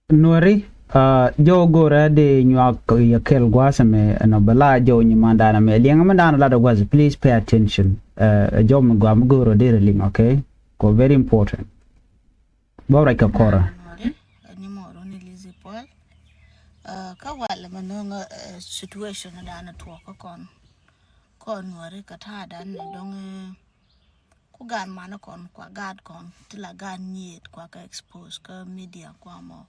Nueri jo gore de nyak ya kel gwasa me no bala jo ni mandana me lianga mandana la was please pay attention jo mo gwa mo goro de ling okay ko very important bora ka kora ni mo ro ni lizi pol ka wala manonga situation da na to kon wari ka ta da ne don ku gan mana kon kwa gad kon tila gan nyet kwa ka expose ka media kwa mo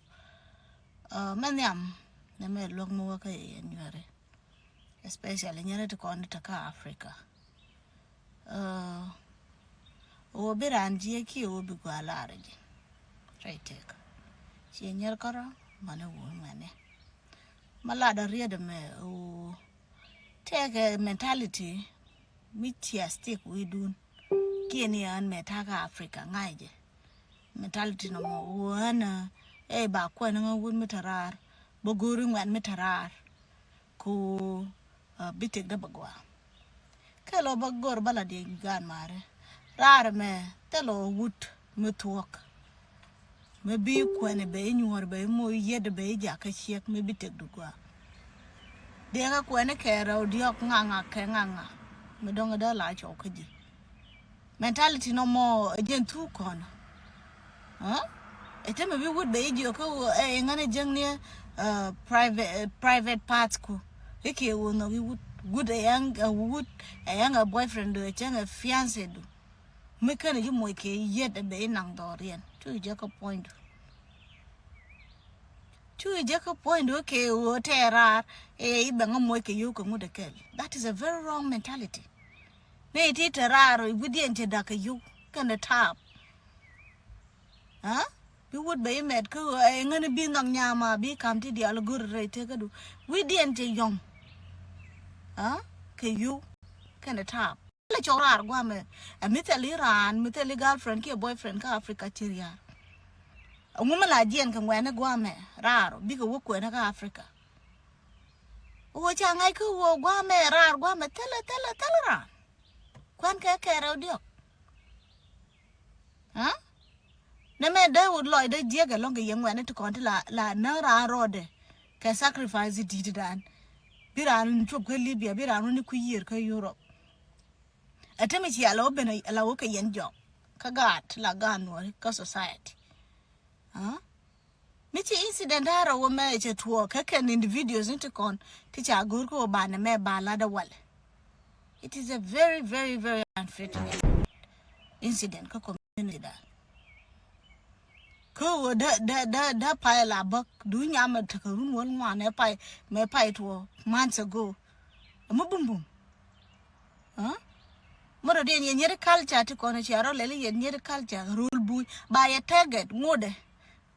manyam na me lok mo ka yenware especially nyane to kon ta ka Africa o beranji ki o bi kwa larji right take chi nyer kara mana wo mane malada riede me o take a mentality mitia stick we do kini an metaka Africa ngaije mentality no mo wana ba kwa nga wun mitarar boguri ngwan mitarar ko bitik da bagwa kalo bagor bala de gan mare rar me telo wut mutuok me bi kwene be nyuor be mo yede be ja ka chiek me bitik dugwa de ga kwene kera odiok nganga ke nganga me donga da la chokaji mentality no more again too con ete me bi would be jo ko ngane jeng ne private parts ko eke wo no we would a young boyfriend do a young fiance do me kan ji mo ke yet be nang dorian tu je ko point okay wo terra ibe ngamo ke yo ko ngude kel that is a very wrong mentality ne ti terraro within te da ka yo kan the top we would be met ko ngane bi nang nyama bi kam ti dia gur re te ka du within te yong ke yo kan the top le chorar gwa me mitali ran mitali girlfriend ke boyfriend ka Africa chiria nguma la jien ka ngwane gwa me raro bi ko ko na ka Africa o cha ngai ko wo gwa me rar gwa me tele ran kwan ka ro dio ne me de would loy de je ga longa yen ngwane to kon la na ra rode ka sacrifice di dan biran chop ka Libya biran ni ku yir ka Europe atemi chi ala obena ala wo ka yen jo ka gat la ganwo ka society michi incident haro wo me che tuo ka ken individuals into kon ticha gur ko ba na me ba la da wale it is a very very very unfortunate incident ka community da ko da pa la bak du nyama ta karun won wa ne pa me pa to months ago mo bum bum moro de nyere culture to kon charo le nyere culture rule bu ba ya target ngode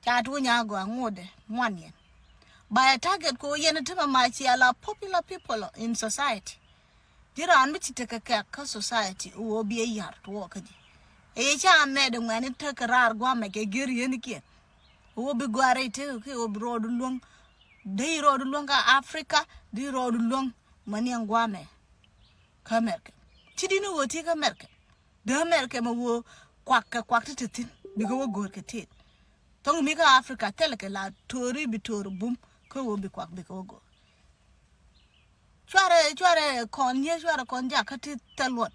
chatu nyago ngode mwanyen by a target ko yen tema machi ala popular people in society dira an bichi take ka society wo bi yar to wakadi cha me de ngani takrar gwa me ke geri yen ki wo bi gware te ke wo rodu long dei rodu long ka Africa di rodu long mani ngwa me kamerke chidinu wo ti kamerke de merke mo wo kwak titin bi ko wo gor ke tit tong mi ka Africa teleke la tori bitor bum ko wo bi kwak bi ko go chware kon ja ka ti telwot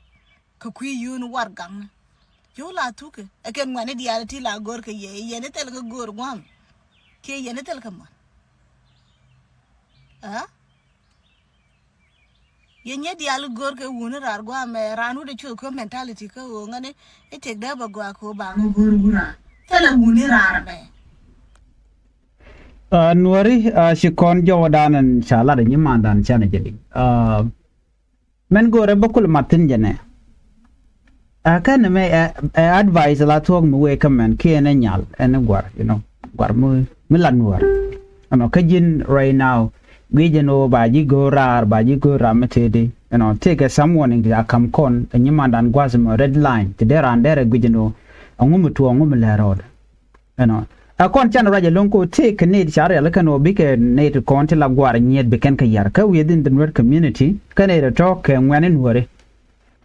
ko kwi yun war gang yo la tuke eken ngane di ala ti la gor ke ye ne tel ko gor gwam ke ye ne tel ka man ye nye di ala gor ke wona rar gwam ranu de chu ko mentality ko ngane e tek da ba gwa ko ba gor gura tela woni rar be Nueri si kon jo danan shala de nyimandan chana jeli men gore bakul matin jene kan me advice la tuog mu we kamen ki ene nyal ene gwar you know gwar mu milan war ano kajin right now gijeno baji go rametede you know take someone in the kam kon nyimandan gwazmo red line te derandere gijeno ngum tu ngum la rod you know akon chan raja lonko take need chare la kano bike need konti la gwar nyet beken ka yar ka within the Nuer community kane talk ngwanen wore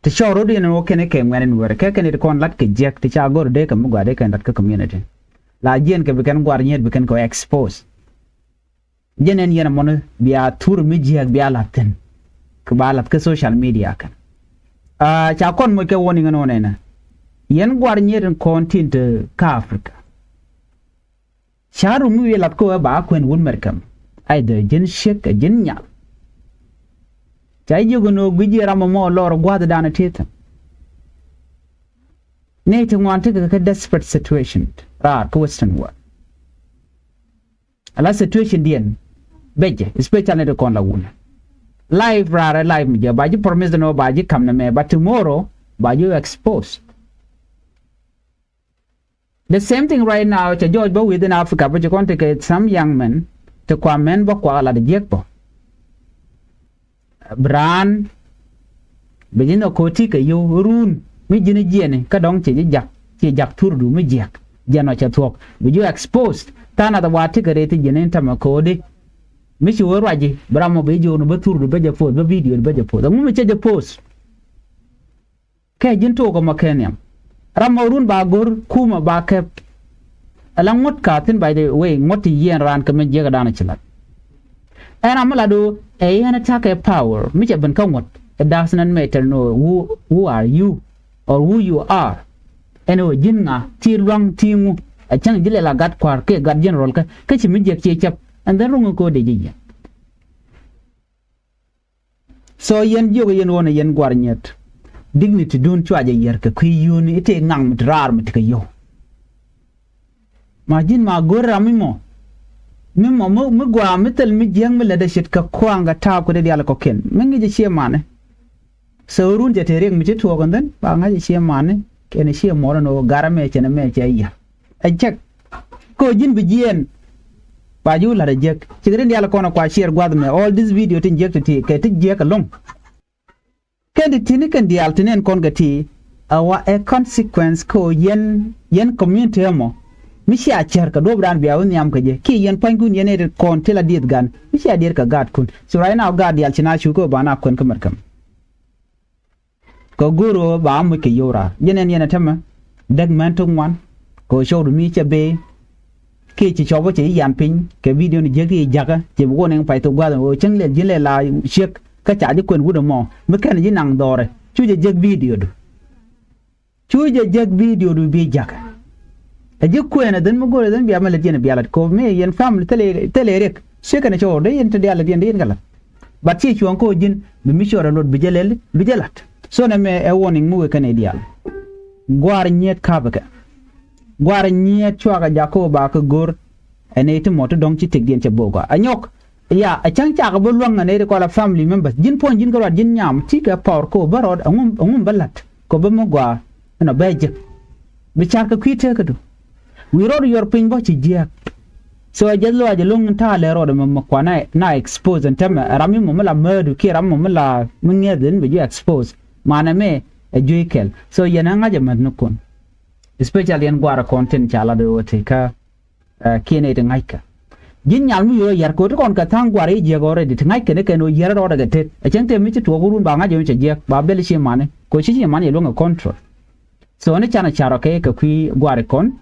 te shoro de no kene ke ngwanen wore ke kane kon lat ke jek te cha gor de ka mugade kan dat ka community la jen ke beken gwar nyet beken ko expose jenen yena mon biya tur mi jiak biya laten ke balat ke social media kan cha kon mo ke woni ngono nena yen gwar nyet content ka Africa sharu mu yelat ko ba kwen won merkam ai de jen shek jen nya chai jogo no gwiji ramo mo lor gwada dana teta Nate want to get a desperate situation. Ko Western world. A la situation dien. Beje, especially the con la wuna. Live rara live me, but you promise no baji come na me, but tomorrow by you exposed. The same thing right now to George but within Africa, but you can't take some young men to come men bakwa la de jekpo. Bran begin no kotika you run. Mi jini jene ka dong che jak tur du mi jak jano cha thok bi you exposed tana da wati ka reti jene ta makode mi chi wor waji bramo be jo no ba tur du be ja post ba video be ja post mu mi che ja post ke jin to ko makeniam ramo run ba gor kuma ba ke alang ngot ka tin by the way ngot yen ran ka mi je ka dana chilat ana mala do e yana ta ke power mi che ban ka ngot it doesn't matter no who are you or who you are eno jinga ti luang tingu a chang jile la gat kwar ke gat general ka chi mi je che chap and then rungu ko de ji so yen jogo yen wona yen gwar nyet dignity dun chwa je yer ka ku yuni ite ngang mit rar mit ka yo ma jin ma gorra mimo mu gwa mitel mi jeng mi le de shit ka kwanga ta ko de yalla ko ken mengi je che mane so run je tereng mi to gonden ba nga je mane ken she mo no garame che na me che ya a check ko jin bi jien ba ju la je ci gren yalla ko na kwa share gwad me all this video tin je ti ke ti je ka long ken di tin ken di altinen kon gati awa a consequence ko yen community mo mi shi a cher ka do bran biya woni am ka je ki yen pangun yen e kon tela diet gan mi shi a dir ka gad kun so right now gad yal china shu ko bana kon kamar kam ko guru ba mu ke yora yenen tama dag man tung wan ko show mi che be ke chi chobo che yan pin ke video ni je ki jaga je bo nen pai to gwa o chang le jile la shek ka cha ji kun wudo mo me kan ji nang dore chu je video du bi jaga a je ku ena den mo gore den biya mala jene biya ko me yen family tele rek sheka na cho de yen te diala den gala bat chi chuan ko jin mi shora lot bi jelat so na me a warning mu kan ideal gwar nyet kabaka gwar nyet chwa ga jako ba ka gor ene te moto dong chi tek den che boga anyok ya a chang cha ga bolwang ne ko la family members jin pon jin garwa jin nyam ti ka power ko barod angum balat ko ba mo gwa no beje bi char ka kwite ka do we rod your pin bo chi jia so jallo aje long ta le rod mo kwa na expose and tam rami mo la murder ki ram mo la mngeden bi expose mana me a joikel so yana ngaje man nukun especially en gwara content chala do wote ka kene de ngaika jin nyal mu yo yar ko to kon ka tang gwara je gore de ngaika ne keno yar ro daga te a chente mi to gurun ba ngaje mi je ba bel shi mane ko shi mane lo nga control so ne chana charo ke ka kwi gwara kon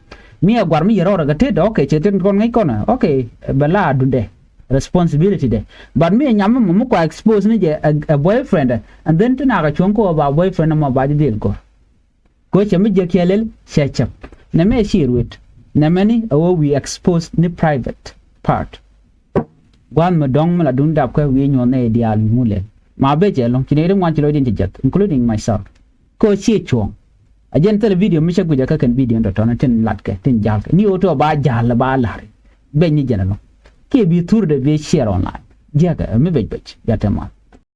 mi a gwar mi yar ro daga te do ke chete kon ngai kona okay bala dunde responsibility de but me nyam mo ko expose ni je a boyfriend and then tana ga chonko ba boyfriend mo ba di del ko che mi je kelel shechap na me shirwit na mani awo we expose ni private part gwan mo dong mala dunda ko we nyone dial mule ma be je long kinere mwan chilo din jet including myself ko chi chong ajen tele video mi shegu ja ka kan video ndo ton tin latke tin jalke ni oto ba jal ba lari be ni jenalo ke bi tour de be share online jaga me be ya tema